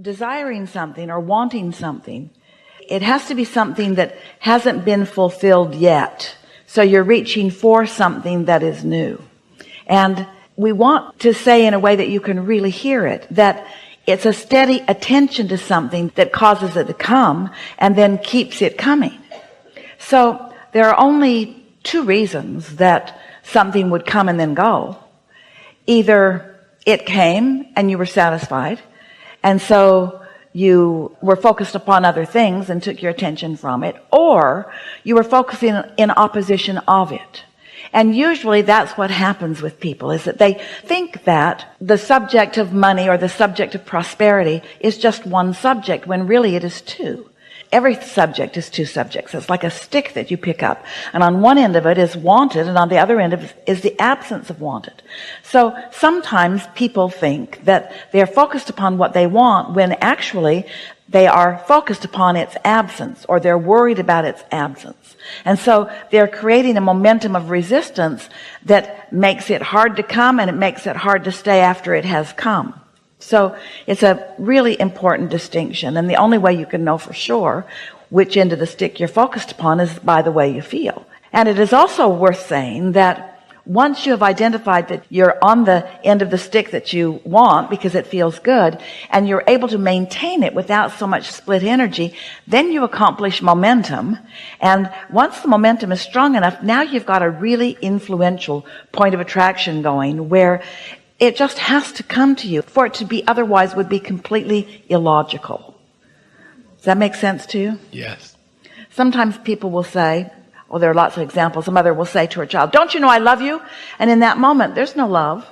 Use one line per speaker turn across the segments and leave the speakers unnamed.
desiring something or wanting something, it has to be something that hasn't been fulfilled yet. So you're reaching for something that is new. And we want to say in a way that you can really hear it, that it's a steady attention to something that causes it to come and then keeps it coming. So there are only two reasons that something would come and then go. Either it came and you were satisfied, and so you were focused upon other things and took your attention from it, or you were focusing in opposition of it. And usually that's what happens with people, is that they think that the subject of money or the subject of prosperity is just one subject, when really it is two. Every subject is two subjects. It's like a stick that you pick up, and on one end of it is wanted, and on the other end of it is the absence of wanted. So sometimes people think that they're focused upon what they want, when actually they are focused upon its absence, or they're worried about its absence. And so they're creating a momentum of resistance that makes it hard to come, and it makes it hard to stay after it has come. So it's a really important distinction, and the only way you can know for sure which end of the stick you're focused upon is by the way you feel. And it is also worth saying that once you have identified that you're on the end of the stick that you want because it feels good, and you're able to maintain it without so much split energy, then you accomplish momentum. And once the momentum is strong enough, now you've got a really influential point of attraction going, where it just has to come to you. For it to be otherwise would be completely illogical. Does that make sense to you?
Yes.
Sometimes people will say, well, there are lots of examples. A mother will say to her child, "Don't you know I love you?" And in that moment, there's no love.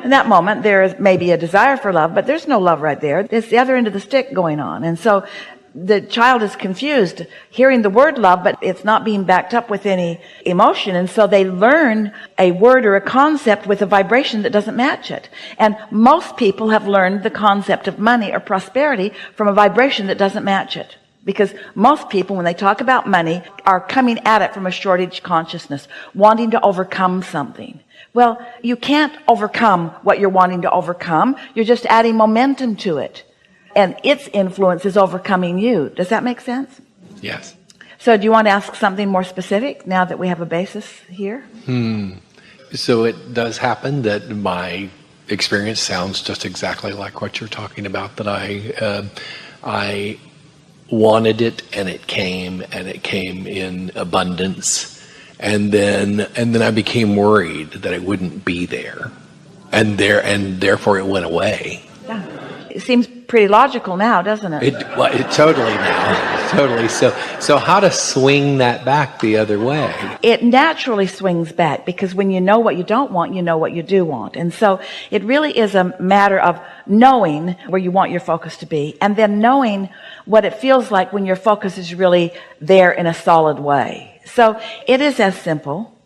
In that moment, there is maybe a desire for love, but there's no love right there. It's the other end of the stick going on. And so the child is confused, hearing the word love, but it's not being backed up with any emotion. And so they learn a word or a concept with a vibration that doesn't match it. And most people have learned the concept of money or prosperity from a vibration that doesn't match it. Because most people, when they talk about money, are coming at it from a shortage consciousness, wanting to overcome something. Well, you can't overcome what you're wanting to overcome. You're just adding momentum to it. And its influence is overcoming you. Does that make sense?
Yes.
So do you want to ask something more specific now that we have a basis here?
So it does happen that my experience sounds just exactly like what you're talking about, that I wanted it, and it came in abundance, and then I became worried that it wouldn't be there, and therefore it went away.
Yeah. It seems pretty logical now, doesn't it?
It totally now. Totally. So how to swing that back the other way?
It naturally swings back, because when you know what you don't want, you know what you do want. And so it really is a matter of knowing where you want your focus to be, and then knowing what it feels like when your focus is really there in a solid way. So it is as simple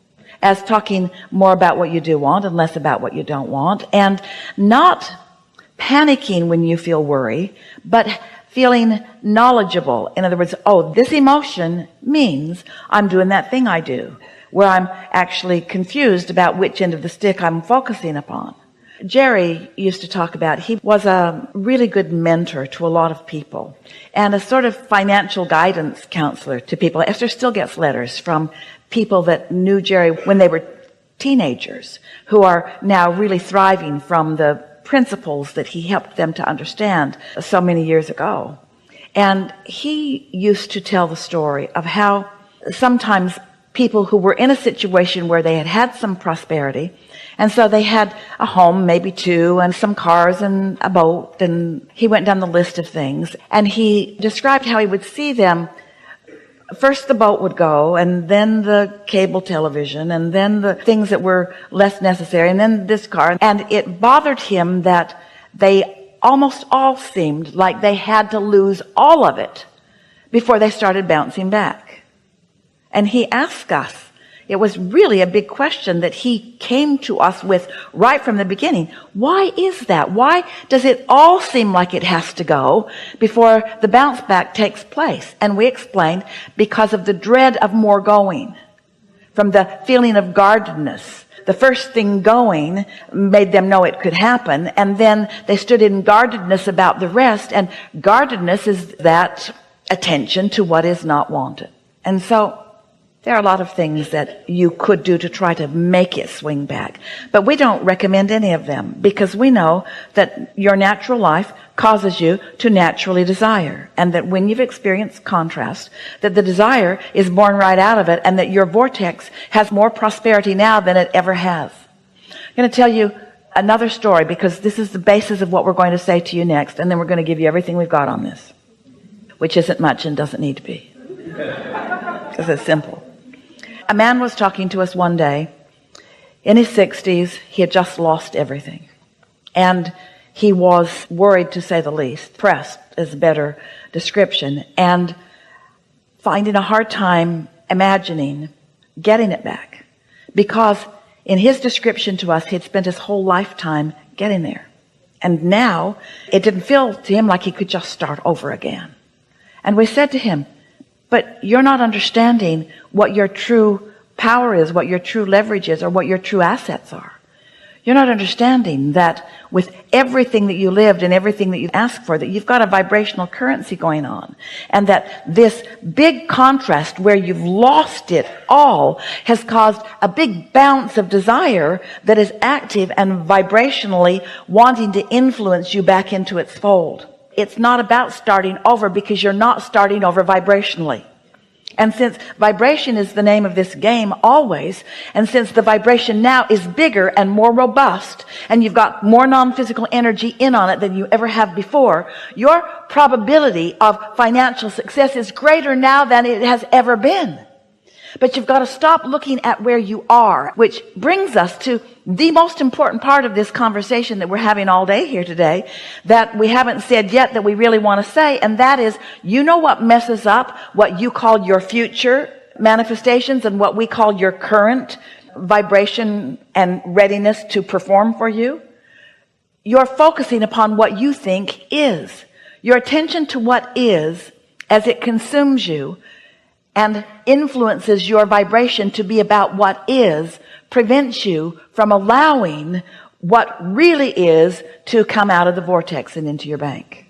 as talking more about what you do want and less about what you don't want, and not panicking when you feel worry, but feeling knowledgeable. In other words, oh, this emotion means I'm doing that thing I do, where I'm actually confused about which end of the stick I'm focusing upon. Jerry used to talk about, he was a really good mentor to a lot of people, and a sort of financial guidance counselor to people. Esther still gets letters from people that knew Jerry when they were teenagers, who are now really thriving from the principles that he helped them to understand so many years ago. And he used to tell the story of how sometimes people who were in a situation where they had had some prosperity, and so they had a home, maybe two, and some cars and a boat, and he went down the list of things, and he described how he would see them. First the boat would go, and then the cable television, and then the things that were less necessary, and then this car. And it bothered him that they almost all seemed like they had to lose all of it before they started bouncing back. And he asked us, it was really a big question that he came to us with right from the beginning. Why is that? Why does it all seem like it has to go before the bounce back takes place? And we explained, because of the dread of more going, from the feeling of guardedness, the first thing going made them know it could happen, and then they stood in guardedness about the rest. And guardedness is that attention to what is not wanted. And so there are a lot of things that you could do to try to make it swing back, but we don't recommend any of them, because we know that your natural life causes you to naturally desire, and that when you've experienced contrast, that the desire is born right out of it, and that your vortex has more prosperity now than it ever has. I'm going to tell you another story, because this is the basis of what we're going to say to you next, and then we're going to give you everything we've got on this, which isn't much and doesn't need to be, because it's simple. A man was talking to us one day in his 60s. He had just lost everything, and he was worried, to say the least. Pressed is a better description, and finding a hard time imagining getting it back, because in his description to us, he had spent his whole lifetime getting there, and now it didn't feel to him like he could just start over again. And we said to him, but you're not understanding what your true power is, what your true leverage is, or what your true assets are. You're not understanding that with everything that you lived and everything that you asked for, that you've got a vibrational currency going on, and that this big contrast where you've lost it all has caused a big bounce of desire that is active and vibrationally wanting to influence you back into its fold. It's not about starting over, because you're not starting over vibrationally. And since vibration is the name of this game always, and since the vibration now is bigger and more robust, and you've got more non-physical energy in on it than you ever have before, your probability of financial success is greater now than it has ever been. But you've got to stop looking at where you are, which brings us to the most important part of this conversation that we're having all day here today, that we haven't said yet, that we really want to say, and that is, you know what messes up what you call your future manifestations and what we call your current vibration and readiness to perform for you? You're focusing upon what you think is. Your attention to what is, as it consumes you and influences your vibration to be about what is, prevents you from allowing what really is to come out of the vortex and into your bank.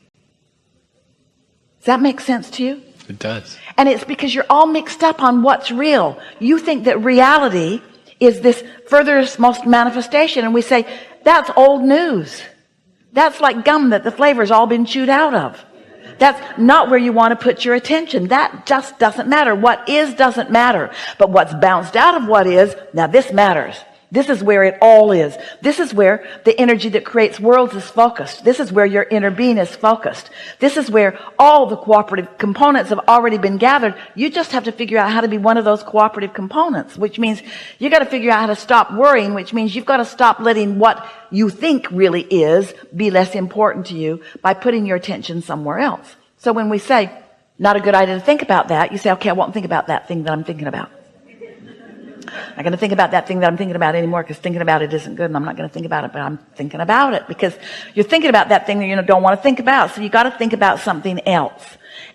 Does that make sense to you?
It does.
And it's because you're all mixed up on what's real. You think that reality is this furthest most manifestation, and we say, that's old news. That's like gum that the flavor's all been chewed out of. That's not where you want to put your attention. That just doesn't matter. What is doesn't matter. But what's bounced out of what is, now this matters. This is where it all is. This is where the energy that creates worlds is focused. This is where your inner being is focused. This is where all the cooperative components have already been gathered. You just have to figure out how to be one of those cooperative components, which means you got to figure out how to stop worrying, which means you've got to stop letting what you think really is be less important to you by putting your attention somewhere else. So when we say, not a good idea to think about that, you say, okay, I won't think about that thing that I'm thinking about. I'm not going to think about that thing that I'm thinking about anymore, because thinking about it isn't good, and I'm not going to think about it, but I'm thinking about it, because you're thinking about that thing that you don't want to think about. So you got to think about something else.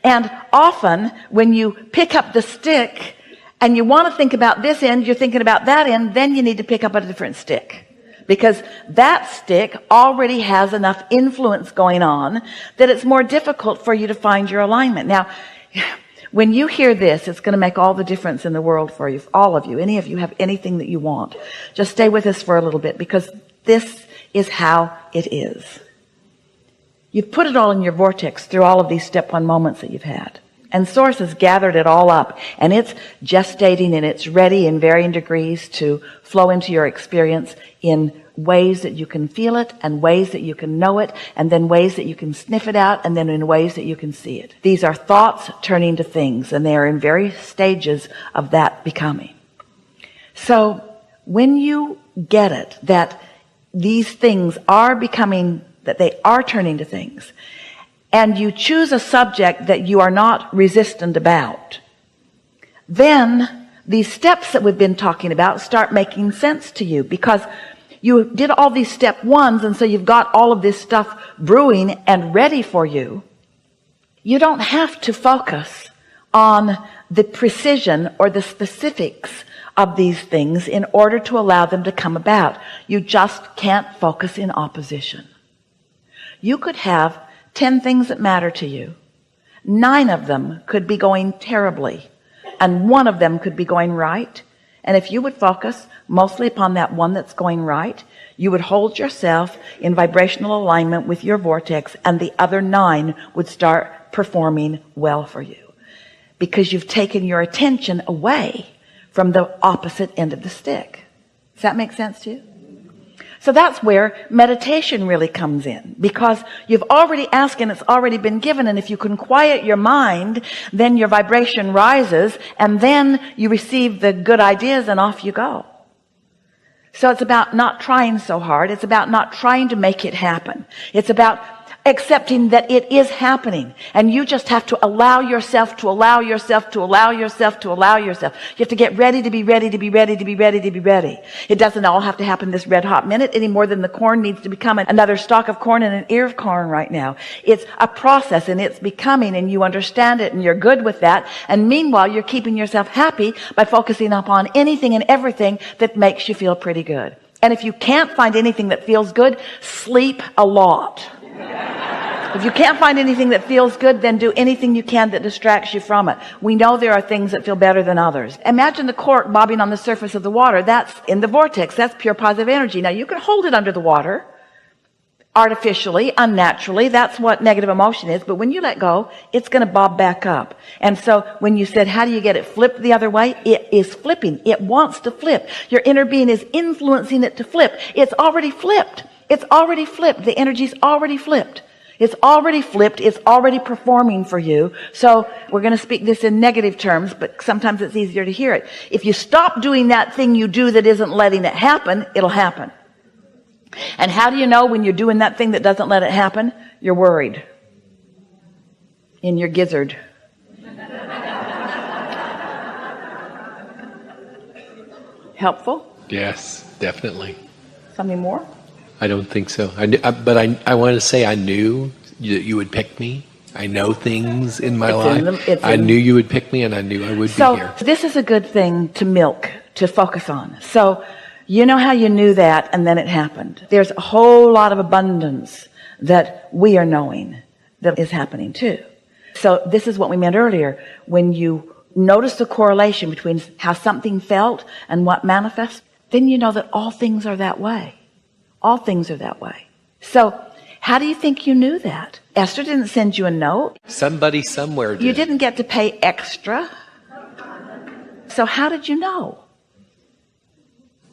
And often when you pick up the stick and you want to think about this end, you're thinking about that end, then you need to pick up a different stick, because that stick already has enough influence going on that it's more difficult for you to find your alignment. Now, when you hear this, it's going to make all the difference in the world for you, all of you. Any of you have anything that you want, just stay with us for a little bit, because this is how it is. You've put it all in your vortex through all of these step one moments that you've had. And Source has gathered it all up, and it's gestating, and it's ready in varying degrees to flow into your experience in ways that you can feel it, and ways that you can know it, and then ways that you can sniff it out, and then in ways that you can see it. These are thoughts turning to things, and they are in various stages of that becoming. So when you get it, that these things are becoming, that they are turning to things, and you choose a subject that you are not resistant about, then these steps that we've been talking about start making sense to you, because you did all these step ones, and so you've got all of this stuff brewing and ready for you. You don't have to focus on the precision or the specifics of these things in order to allow them to come about. You just can't focus in opposition. You could have 10 things that matter to you. 9 of them could be going terribly, and 1 of them could be going right. And if you would focus mostly upon that one that's going right, you would hold yourself in vibrational alignment with your vortex, and the other 9 would start performing well for you, because you've taken your attention away from the opposite end of the stick. Does that make sense to you? So that's where meditation really comes in, because you've already asked and it's already been given. And if you can quiet your mind, then your vibration rises, and then you receive the good ideas and off you go. So it's about not trying so hard. It's about not trying to make it happen. It's about accepting that it is happening, and you just have to allow yourself to allow yourself to allow yourself to allow yourself. You have to get ready to be ready to be ready to be ready to be ready. It doesn't all have to happen this red hot minute any more than the corn needs to become another stalk of corn and an ear of corn right now. It's a process, and it's becoming, and you understand it, and you're good with that. And meanwhile, you're keeping yourself happy by focusing upon anything and everything that makes you feel pretty good. And if you can't find anything that feels good, sleep a lot. If you can't find anything that feels good, then do anything you can that distracts you from it. We know there are things that feel better than others. Imagine the cork bobbing on the surface of the water. That's in the vortex. That's pure positive energy. Now you can hold it under the water artificially, unnaturally. That's what negative emotion is. But when you let go, it's going to bob back up. And so when you said, how do you get it flipped the other way? It is flipping. It wants to flip. Your inner being is influencing it to flip. It's already flipped. It's already flipped. The energy's already flipped. It's already flipped. It's already performing for you. So we're going to speak this in negative terms, but sometimes it's easier to hear it. If you stop doing that thing you do that isn't letting it happen, it'll happen. And how do you know when you're doing that thing that doesn't let it happen? You're worried in your gizzard. Helpful?
Yes, definitely.
Something more?
I don't think so. But I want to say I knew that you would pick me. I know things in my life. I knew you would pick me, and I knew I would be here.
So this is a good thing to milk, to focus on. So you know how you knew that, and then it happened. There's a whole lot of abundance that we are knowing that is happening too. So this is what we meant earlier. When you notice the correlation between how something felt and what manifests, then you know that all things are that way. All things are that way. So how do you think you knew that? Esther didn't send you a note.
Somebody somewhere did.
You didn't get to pay extra. So how did you know?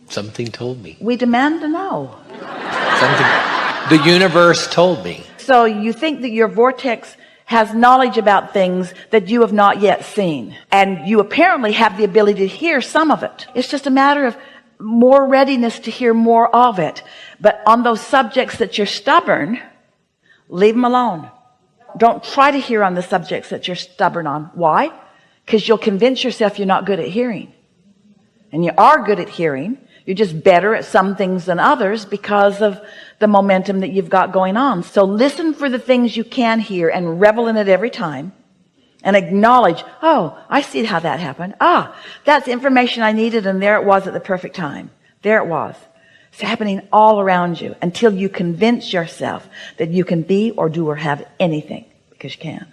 Something told me.
We demand to know.
Something. The universe told me.
So you think that your vortex has knowledge about things that you have not yet seen. And you apparently have the ability to hear some of it. It's just a matter of more readiness to hear more of it. But on those subjects that you're stubborn, leave them alone. Don't try to hear on the subjects that you're stubborn on. Why? Because you'll convince yourself you're not good at hearing. And you are good at hearing. You're just better at some things than others because of the momentum that you've got going on. So listen for the things you can hear and revel in it every time. And acknowledge, oh, I see how that happened. Ah, that's information I needed, and there it was at the perfect time. There it was. It's happening all around you until you convince yourself that you can be or do or have anything, because you can.